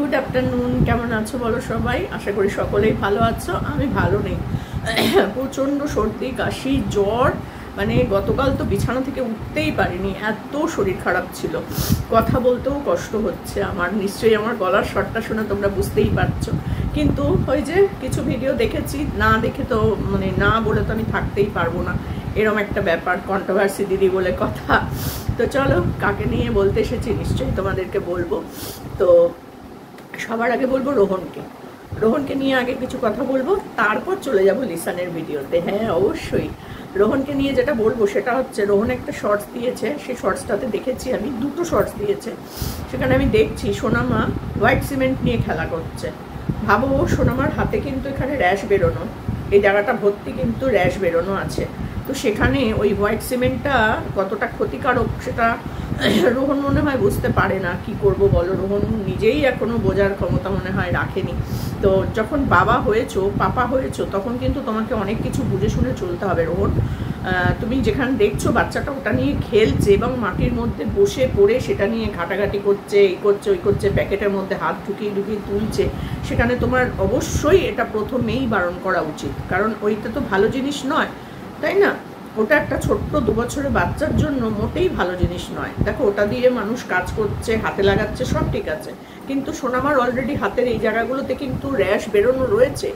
Good afternoon, কেমন আছো বলো সবাই? আশা করি সকলেই ভালো আছো। আমি ভালো নেই, প্রচণ্ড সর্দি কাশি জ্বর, মানে গতকাল তো বিছানা থেকে উঠতেই পারিনি, এত শরীর খারাপ ছিল, কথা বলতেও কষ্ট হচ্ছে আমার। নিশ্চয়ই আমার গলার স্বরটা শুনে তোমরা বুঝতেই পারছো। কিন্তু ওই যে কিছু ভিডিও দেখেছি, না দেখে তো মানে না বলে তো আমি থাকতেই পারবো না, এরম একটা ব্যাপার, কন্ট্রোভার্সি দিদি বলে কথা। তো চলো, কাকে নিয়ে বলতে এসেছি নিশ্চয়ই তোমাদেরকে বলবো। তো সবার আগে বলবো রোহনকে নিয়ে আগে কিছু কথা বলবো, তারপর চলে যাব লিসানের ভিডিওতে। হ্যাঁ অবশ্যই, রোহনকে নিয়ে যেটা বলবো সেটা হচ্ছে, রোহন একটা শর্টস দিয়েছে, সেই শর্টসটাতে দেখেছি আমি, দুটো শর্টস দিয়েছে, সেখানে আমি দেখছি সোনামা হোয়াইট সিমেন্ট নিয়ে খেলা করছে। ভাবো, সোনামার হাতে কিন্তু এখানে র্যাশ বেরোনো, এই জায়গাটা ভর্তি কিন্তু র্যাশ বেরোনো আছে। তো সেখানে ওই হোয়াইট সিমেন্টটা কতটা ক্ষতিকারক সেটা রোহন মনে হয় বুঝতে পারে না। কি করব বলো, রোহন নিজেই এখনো বোঝার ক্ষমতা মনে হয় রাখেনি। তো যখন বাবা হয়েছো, পাপা হয়েছো, তখন কিন্তু তোমাকে অনেক কিছু বুঝে শুনে চলতে হবে রোহন। তুমি যেখানে দেখছো বাচ্চাটা ওটা নিয়ে খেলছে এবং মাটির মধ্যে বসে পড়ে সেটা নিয়ে ঘাটাঘাটি করছে, এই করছে ওই করছে, প্যাকেটের মধ্যে হাত ঢুকিয়ে ঢুকিয়ে তুলছে, সেখানে তোমার অবশ্যই এটা প্রথমেই বারণ করা উচিত, কারণ ওইটা তো ভালো জিনিস নয়, তাই না? ওটা একটা ছোট্ট 2 বছরের বাচ্চার জন্য মোটেই ভালো জিনিস নয়। দেখো, ওটা দিয়ে মানুষ কাজ করছে, হাতে লাগাচ্ছে, সব ঠিক আছে, কিন্তু সোনামার অলরেডি হাতের এই জায়গাগুলোতে কিন্তু র্যাশ বেরোনো রয়েছে,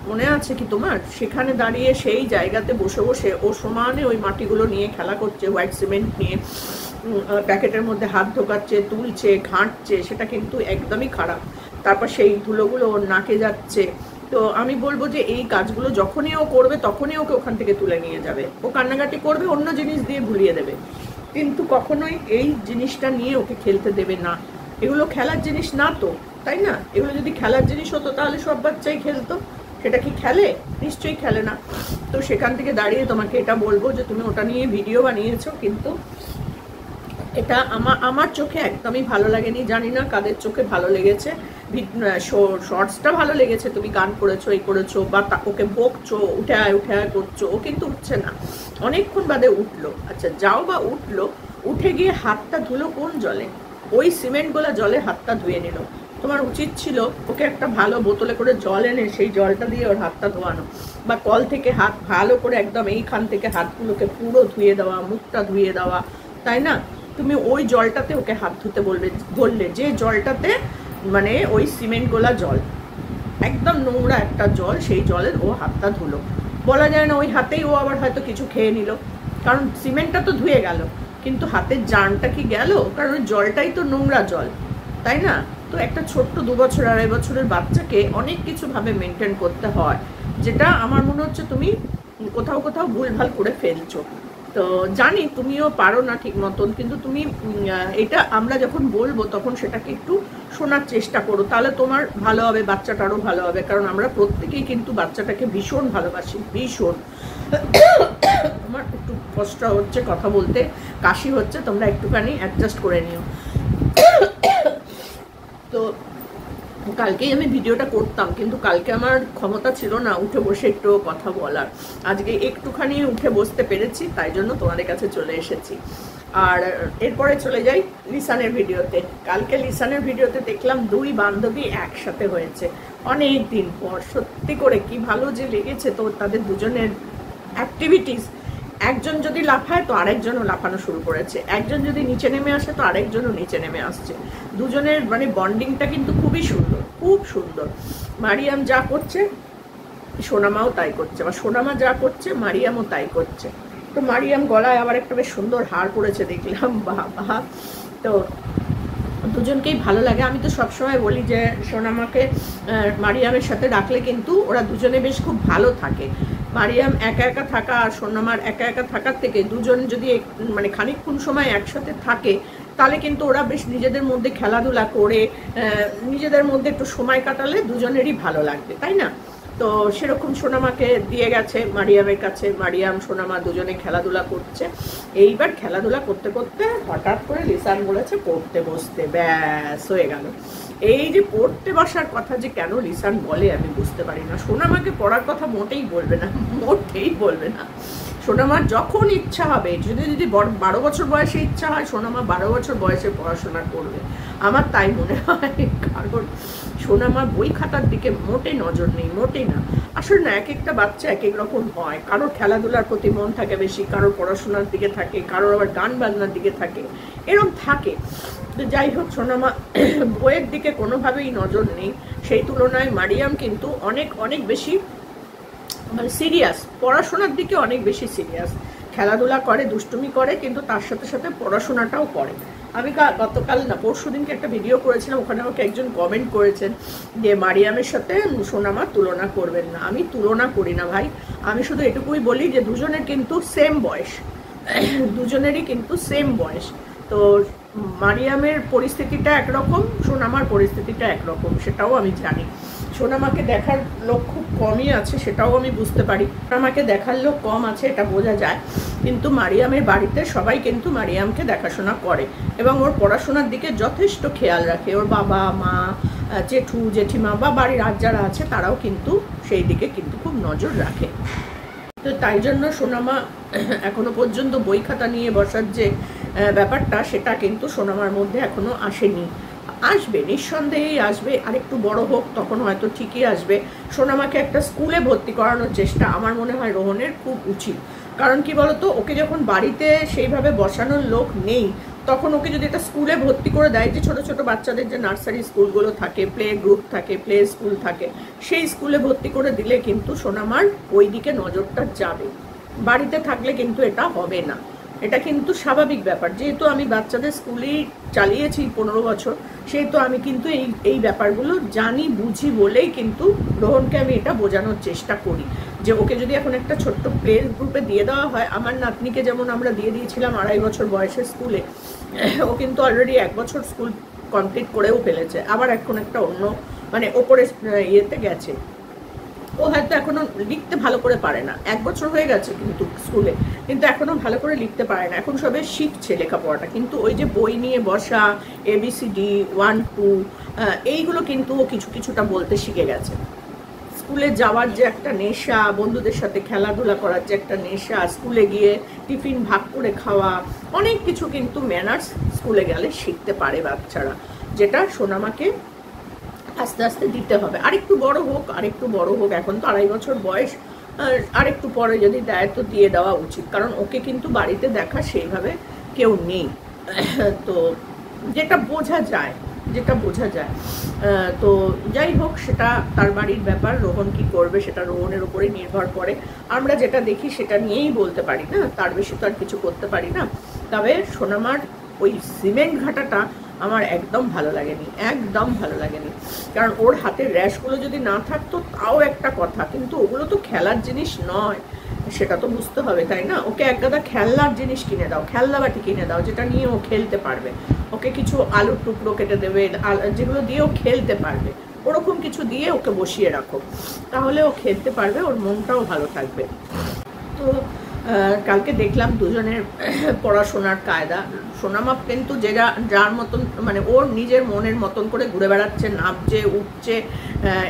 মনে আছে কি তোমার? সেখানে দাঁড়িয়ে সেই জায়গাতে বসে বসে ও সমানে ওই মাটিগুলো নিয়ে খেলা করছে, হোয়াইট সিমেন্ট নিয়ে প্যাকেটের মধ্যে হাত ঢোকাচ্ছে, তুলছে, ঘাঁটছে, সেটা কিন্তু একদমই খারাপ। তারপর সেই ধুলোগুলো ওর নাকে যাচ্ছে। তো আমি বলবো যে এই কাজগুলো যখনই ও করবে তখনই ওকে ওখান থেকে তুলে নিয়ে যাবে। ও কান্নাকাটি করবে, অন্য জিনিস দিয়ে ভুলিয়ে দেবে, কিন্তু কখনোই এই জিনিসটা নিয়ে ওকে খেলতে দেবে না। এগুলো খেলার জিনিস না তো, তাই না? এগুলো যদি খেলার জিনিস হতো তাহলে সব বাচ্চাই খেলতো, সেটা কি খেলে? নিশ্চয়ই খেলে না। তো সেখান থেকে দাঁড়িয়ে তোমাকে এটা বলবো যে তুমি ওটা নিয়ে ভিডিও বানিয়েছো, কিন্তু এটা আমার চোখে একদমই ভালো লাগেনি। জানি না কাদের চোখে ভালো লেগেছে, শর্টসটা ভালো লেগেছে, তুমি গান করেছো, এই করেছো, বা ওকে বকছো, উঠে আয় করছো, ও কিন্তু উঠছে না, অনেকক্ষণ বাদে উঠলো। আচ্ছা যাও বা উঠলো, উঠে গিয়ে হাতটা ধুলো কোন জলে? ওই সিমেন্ট গোলা জলে হাতটা ধুয়ে নিল। তোমার উচিত ছিল ওকে একটা ভালো বোতলে করে জল এনে সেই জলটা দিয়ে ওর হাতটা ধোয়ানো, বা কল থেকে হাত ভালো করে একদম এইখান থেকে হাতগুলোকে পুরো ধুয়ে দেওয়া, মুখটা ধুয়ে দেওয়া, তাই না? তুমি ওই জলটাতে ওকে হাত ধুতে বললে, যে জলটাতে মানে ওই সিমেন্ট গোলা জল, একদম নোংরা একটা জল, সেই জলের ও হাতটা ধুলো। বলা যায় না ওই হাতেই ও আবার হয়তো কিছু খেয়ে নিল, কারণ সিমেন্টটা তো ধুয়ে গেল, কিন্তু হাতের জানটা কি গেল? কারণ ওই জলটাই তো নোংরা জল, তাই না? তো একটা ছোট্ট 2 বছর 2.5 বছরের বাচ্চাকে অনেক কিছু ভাবে মেনটেন করতে হয়, যেটা আমার মনে হচ্ছে তুমি কোথাও কোথাও ভুলভাল করে ফেলছো। তো জানি তুমিও পারো না ঠিক মতন, কিন্তু তুমি এটা আমরা যখন বলবো তখন সেটাকে একটু শোনার চেষ্টা করো, তাহলে তোমার ভালো হবে, বাচ্চাটারও ভালো হবে, কারণ আমরা প্রত্যেকেই কিন্তু বাচ্চাটাকে ভীষণ ভালোবাসি, ভীষণ। আমার একটু কষ্ট হচ্ছে কথা বলতে, কাশি হচ্ছে, তোমরা একটুখানি অ্যাডজাস্ট করে নিও। তো কালকেই আমি ভিডিওটা করতাম, কিন্তু কালকে আমার ক্ষমতা ছিল না উঠে বসে একটু কথা বলার। আজকে একটুখানি উঠে বসতে পেরেছি, তাই জন্য তোমাদের কাছে চলে এসেছি। আর এরপরে চলে যাই লিসানের ভিডিওতে। কালকে লিসানের ভিডিওতে দেখলাম 2 বান্ধবী একসাথে হয়েছে অনেক দিন পর। সত্যি করে কি ভালো যে লেগেছে তো তাদের দুজনের অ্যাক্টিভিটিস। একজন যদি লাফায় তো আরেকজনও লাফানো শুরু করেছে, একজন যদি নিচে নেমে আসে তো আরেকজনও নিচে নেমে আসছে। দুজনের মানে বন্ডিংটা কিন্তু খুবই সুন্দর, খুব সুন্দর। মারিয়াম যা করছে সোনামাও তাই করছে, বা সোনামা যা করছে মারিয়ামও তাই করছে। তো মারিয়াম গলায় আবার একটা বেশ সুন্দর হার পড়েছে দেখলাম, বাহ। তো দুজনকেই ভালো লাগে। আমি তো সবসময় বলি যে সোনামাকে মারিয়ামের সাথে রাখলে কিন্তু ওরা দুজনে বেশ খুব ভালো থাকে। মারিয়াম একা একা থাকা আর সোনামার একা একা থাকার থেকে দুজন যদি মানে খানিকক্ষণ সময় একসাথে থাকে, তাহলে কিন্তু ওরা বেশ নিজেদের মধ্যে খেলাধুলা করে নিজেদের মধ্যে একটু সময় কাটালে দুজনেরই ভালো লাগবে, তাই না? তো সেরকম সোনামাকে দিয়ে গেছে মারিয়ামের কাছে, মারিয়াম সোনামা দুজনে খেলাধুলা করছে। এইবার খেলাধুলা করতে করতে হঠাৎ করে লিসান বলেছে পড়তে বসতে, ব্যাস হয়ে গেল। এই যে পড়তে বসার কথা যে কেন লিসান বলে আমি বুঝতে পারি না। সোনামাকে পড়ার কথা মোটেই বলবে না, মোটেই বলবে না। সোনামার যখন ইচ্ছা হবে, যদি 12 বছর বয়সে ইচ্ছা হয়, সোনামা 12 বছর বয়সে পড়াশোনা করবে, আমার তাই মনে হয়। কারণ সোনামার বই খাতার দিকে মোটে নজর নেই, মোটেই না। আসলে না, এক একটা বাচ্চা এক এক রকম হয়, কারোর খেলাধুলার প্রতি মন থাকে বেশি, কারোর পড়াশোনার দিকে থাকে, কারোর আবার গান বাজনার দিকে থাকে, এরকম থাকে। তো যাই হোক, সোনামা বইয়ের দিকে কোনোভাবেই নজর নেই। সেই তুলনায় মারিয়াম কিন্তু অনেক অনেক বেশি মানে সিরিয়াস, পড়াশোনার দিকে অনেক বেশি সিরিয়াস। খেলাধুলা করে, দুষ্টুমি করে, কিন্তু তার সাথে সাথে পড়াশোনাটাও করে। আমি গতকাল না পরশু দিনকে একটা ভিডিও করেছিলাম, ওখানে আমাকে একজন কমেন্ট করেছেন যে মারিয়ামের সাথে সোনামা তুলনা করবেন না। আমি তুলনা করি না ভাই, আমি শুধু এটুকুই বলি যে দুজনের কিন্তু সেম বয়স, দুজনেরই কিন্তু সেম বয়স। তো মারিয়ামের পরিস্থিতিটা একরকম, সোনামার পরিস্থিতিটা একরকম, সেটাও আমি জানি। সোনামাকে দেখার লোক খুব কমই আছে, সেটাও আমি বুঝতে পারি। সোনামাকে দেখার লোক কম আছে, এটা বোঝা যায়। কিন্তু মারিয়ামের বাড়িতে সবাই কিন্তু মারিয়ামকে দেখাশোনা করে এবং ওর পড়াশোনার দিকে যথেষ্ট খেয়াল রাখে। ওর বাবা মা, জেঠু জেঠিমা বা বাড়ির আর যারা আছে তারাও কিন্তু সেই দিকে কিন্তু খুব নজর রাখে। তো তাই জন্য সোনামা এখনো পর্যন্ত বই খাতা নিয়ে বসার যে ব্যাপারটা, সেটা কিন্তু সোনামার মধ্যে এখনো আসেনি। আসবে, নিঃসন্দেহেই আসবে। আরেকটু বড় হোক, তখন হয়তো ঠিকই আসবে। সোনামাকে একটা স্কুলে ভর্তি করানোর চেষ্টা আমার মনে হয় রোহনের খুব উচিত। কারণ কি বলতো, ওকে যখন বাড়িতে সেইভাবে বসানোর লোক নেই, তখন ওকে যদি একটা স্কুলে ভর্তি করে দেয়, যে ছোট ছোট বাচ্চাদের যে নার্সারি স্কুলগুলো থাকে, প্লে গ্রুপ থাকে, প্লে স্কুল থাকে, সেই স্কুলে ভর্তি করে দিলে কিন্তু সোনামার ওই দিকে নজরটা যাবে। বাড়িতে থাকলে কিন্তু এটা হবে না, এটা কিন্তু স্বাভাবিক ব্যাপার। যেহেতু আমি বাচ্চাদের স্কুলেই চালিয়েছি 15 বছর, সেহেতু আমি কিন্তু এই ব্যাপারগুলো জানি, বুঝি বলেই কিন্তু রোহনকে আমি এটা বোঝানোর চেষ্টা করি যে ওকে যদি এখন একটা ছোট্ট প্লে গ্রুপে দিয়ে দেওয়া হয়, আমার নাতনিকে যেমন আমরা দিয়ে দিয়েছিলাম 2.5 বছর বয়সের স্কুলে, ও কিন্তু অলরেডি 1 বছর স্কুল কমপ্লিট করেও ফেলেছে। আবার এখন একটা অন্য মানে ওপরে ইয়েতে গেছে। ও হয়তো এখনো লিখতে ভালো করে পারে না, 1 বছর হয়ে গেছে কিন্তু স্কুলে, কিন্তু এখনো ভালো করে লিখতে পারে না। এখন সবে শিখছে লেখাপড়াটা, কিন্তু ওই যে বই নিয়ে বসা, ABCD 1 2 এইগুলো কিন্তু ও কিছুটা বলতে শিখে গেছে। স্কুলে যাওয়ার যে একটা নেশা, বন্ধুদের সাথে খেলাধুলা করার যে একটা নেশা, স্কুলে গিয়ে টিফিন ভাগ করে খাওয়া, অনেক কিছু কিন্তু ম্যানার্স স্কুলে গেলে শিখতে পারে বাচ্চারা, যেটা সোনামাকে আস্তে আস্তে দিতে হবে। আরেকটু বড় হোক, এখন তো 2.5 বছর বয়স, আরেকটু পরে যদি দেয় তো দিয়ে দেওয়া উচিত। কারণ ওকে কিন্তু বাড়িতে দেখা সেইভাবে কেউ নেই। তো যেটা বোঝা যায়, তো যাই হোক, সেটা তার বাড়ির ব্যাপার। রোহন কি করবে সেটা রোহনের উপরেই নির্ভর করে। আমরা যেটা দেখি সেটা নিয়েই বলতে পারি না, তার বেশি তো আর কিছু করতে পারি না। তবে সোনামার ওই সিমেন্ট ঘাটাটা আমার একদম ভালো লাগেনি, কারণ ওর হাতের র্যাশগুলো যদি না থাকতো তাও একটা কথা, কিন্তু ওগুলো তো খেলার জিনিস নয়, সেটা তো বুঝতে হবে, তাই না? ওকে এক গাদা খেলনার জিনিস কিনে দাও, খেলনা বাটি কিনে দাও, যেটা নিয়ে ও খেলতে পারবে। ওকে কিছু আলুর টুকরো কেটে দেবে, যেগুলো দিয়ে ও খেলতে পারবে, ওরকম কিছু দিয়ে ওকে বসিয়ে রাখো, তাহলে ও খেলতে পারবে, ওর মনটাও ভালো থাকবে। তো কালকে দেখলাম দুজনের পড়াশোনার কায়দা। সোনামা কিন্তু যার মতন মানে ওর নিজের মনের মতন করে ঘুরে বেড়াচ্ছে, নামছে, উঠছে,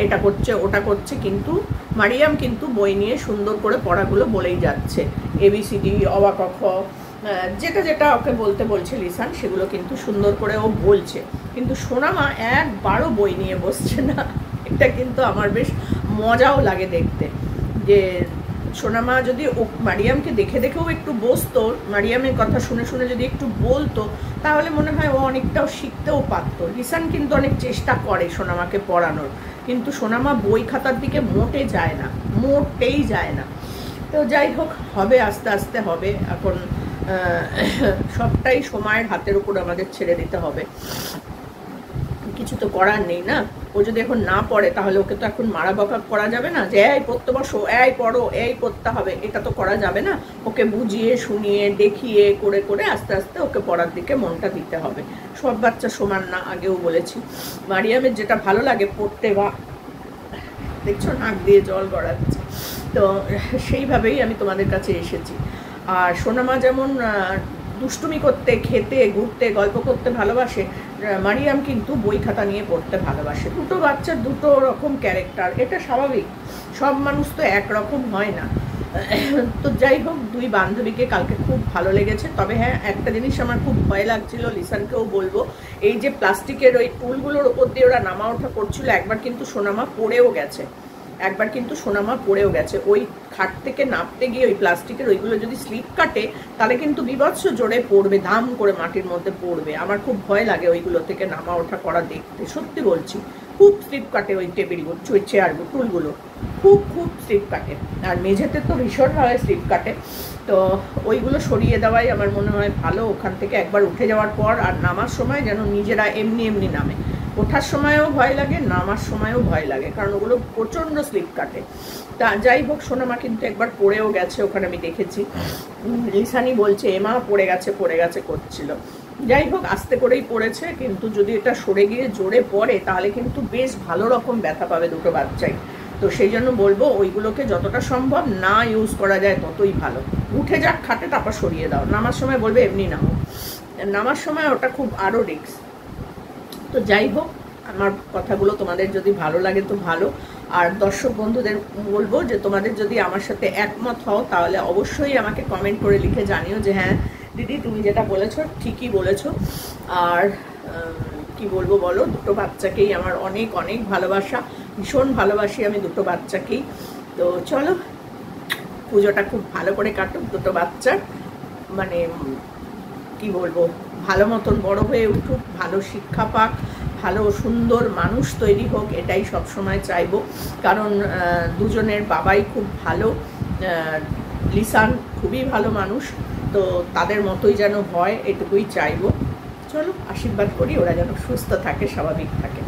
এটা করছে, ওটা করছে, কিন্তু মারিয়াম কিন্তু বই নিয়ে সুন্দর করে পড়াগুলো বলেই যাচ্ছে। ABCD, অ আ ক খ, যেটা ওকে বলতে বলছে লিসান, সেগুলো কিন্তু সুন্দর করে ও বলছে। কিন্তু সোনামা একবারও বই নিয়ে বসছে না। এটা কিন্তু আমার বেশ মজাও লাগে দেখতে, যে সোনামা যদি ও মারিয়ামকে দেখে দেখেও একটু বসতো, মারিয়ামের কথা শুনে শুনে যদি একটু বলতো, তাহলে মনে হয় ও অনেকটাও শিখতেও পারতো। লিসান কিন্তু অনেক চেষ্টা করে সোনামাকে পড়ানোর, কিন্তু সোনামা বই খাতার দিকে মোটেই যায় না। তো যাই হোক, হবে, আস্তে আস্তে হবে। এখন সবটাই সময়ের হাতের উপর আমাদের ছেড়ে দিতে হবে, কিছু তো করার নেই না। ও যদি এখন না পড়ে, তাহলে ওকে তো এখন মারা বকা করা যাবে না, যে এই পড়তে বসো, এই পড়ো, এই পড়তে হবে, এটা তো করা যাবে না। ওকে বুঝিয়ে শুনিয়ে দেখিয়ে করে করে আস্তে আস্তে ওকে পড়ার দিকে মনটা দিতে হবে। সব বাচ্চা সমান না, আগেও বলেছি। মারিয়ামের যেটা ভালো লাগে পড়তে, বা দেখছো নাক দিয়ে জল গড়াচ্ছে, তো সেইভাবেই আমি তোমাদের কাছে এসেছি। আর সোনামা যেমন দুষ্টুমি করতে, খেতে, ঘুরতে, গল্প করতে ভালোবাসে, মারিয়াম কিন্তু বই খাতা নিয়ে পড়তে ভালোবাসে। দুটো বাচ্চার দুটো রকম ক্যারেক্টার, এটা স্বাভাবিক। সব মানুষ তো একরকম হয় না। তো যাই হোক, দুই বান্ধবীকে কালকে খুব ভালো লেগেছে। তবে হ্যাঁ, একটা জিনিস আমার খুব ভয় লাগছিল, লিসানকেও বলবো, এই যে প্লাস্টিকের ওই টুলগুলোর ওপর দিয়ে ওরা নামা ওঠা করছিল, একবার কিন্তু সোনামা পড়েও গেছে, ওই খাট থেকে নামতে গিয়ে ওই প্লাস্টিকের ওইগুলো যদি স্লিপ কাটে তাহলে কিন্তু বিভৎস জোরে পড়বে, ধাম করে মাটির মধ্যে পড়বে। আমার খুব ভয় লাগে ওইগুলো থেকে নামা ওঠা করা দেখতে, সত্যি বলছি। খুব স্লিপ কাটে ওই টেবিলগুলো, চেয়ারগুলো, টুলগুলো খুব স্লিপ কাটে, আর মেঝেতে তো ভীষণভাবে স্লিপ কাটে। তো ওইগুলো সরিয়ে দেওয়াই আমার মনে হয় ভালো। ওখান থেকে একবার উঠে যাওয়ার পর আর নামার সময় যেন নিজেরা এমনি নামে। ওঠার সময়ও ভয় লাগে, নামার সময়ও ভয় লাগে, কারণ ওগুলো প্রচণ্ড স্লিপ কাটে। তা যাই হোক, সোনামা কিন্তু একবার পড়েও গেছে, ওখানে আমি দেখেছি। লিসানি বলছে এমা পড়ে গেছে করছিল। যাই হোক, আস্তে করেই পড়েছে, কিন্তু যদি এটা সরে গিয়ে জোরে পড়ে তাহলে কিন্তু বেশ ভালো রকম ব্যথা পাবে দুটো বাচ্চাই। তো সেই জন্য বলবো ওইগুলোকে যতটা সম্ভব না ইউজ করা যায় ততই ভালো। উঠে যাক খাটে, তারপর সরিয়ে দাও। নামার সময় বলবে এমনি নামো, নামার সময় ওটা খুব আরও রিস্ক। তো যাই হোক, আমার কথাগুলো তোমাদের যদি ভালো লাগে তো ভালো, আর দর্শক বন্ধুদের বলবো যে তোমাদের যদি আমার সাথে একমত হও তাহলে অবশ্যই আমাকে কমেন্ট করে লিখে জানিও যে হ্যাঁ দিদি তুমি যেটা বলেছো ঠিকই বলেছো। আর কি বলবো বলো, দুটো বাচ্চাকেই আমার অনেক ভালোবাসা, ভীষণ ভালোবাসি আমি দুটো বাচ্চাকেই। তো চলো, পুজোটা খুব ভালো করে কাটুক, দুটো বাচ্চার মানে কি বলবো, ভালো মতন বড় হয়ে উঠুক, ভালো শিক্ষা পাক, ভালো সুন্দর মানুষ তৈরি হোক, এটাই সব সময় চাইবো। কারণ দুজনের বাবাই খুব ভালো, লিসান খুবই ভালো মানুষ, তো তাদের মতোই যেন হয় এটুকুই চাইবো। চলো আশীর্বাদ করি ওরা যেন সুস্থ থাকে, স্বাভাবিক থাকে।